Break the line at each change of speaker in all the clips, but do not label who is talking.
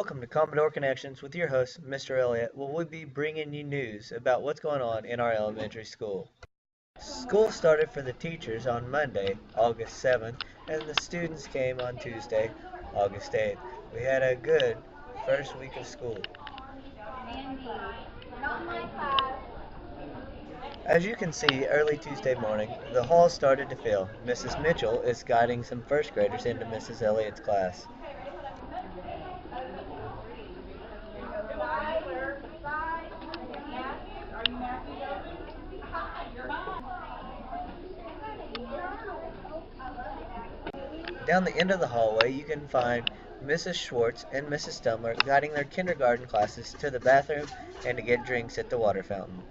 Welcome to Commodore Connections with your host, Mr. Elliott, where we'll be bringing you news about what's going on in our elementary school. School started for the teachers on Monday, August 7th, and the students came on Tuesday, August 8th. We had a good first week of school. As you can see, early Tuesday morning, the hall started to fill. Mrs. Mitchell is guiding some first graders into Mrs. Elliott's class. Down the end of the hallway, you can find Mrs. Schwartz and Mrs. Stumler guiding their kindergarten classes to the bathroom and to get drinks at the water fountain.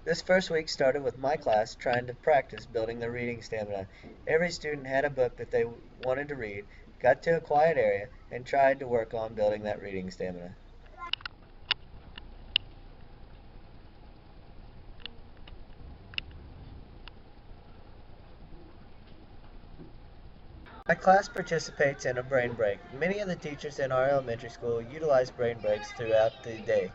This first week started with my class trying to practice building their reading stamina. Every student had a book that they wanted to read, got to a quiet area, and tried to work on building that reading stamina. My class participates in a brain break. Many of the teachers in our elementary school utilize brain breaks throughout the day.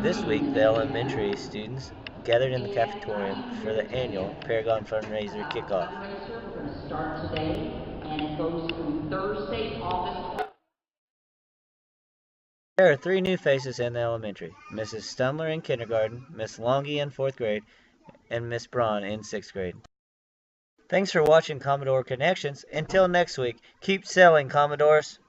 This week, the elementary students gathered in the cafetorium for the annual Paragon Fundraiser kickoff.
Fundraiser will start today, and it goes through Thursday, August.
There are three new faces in the elementary: Mrs. Stumler in kindergarten, Miss Longy in 4th grade, and Miss Braun in 6th grade. Thanks for watching Commodore Connections. Until next week, keep selling, Commodores!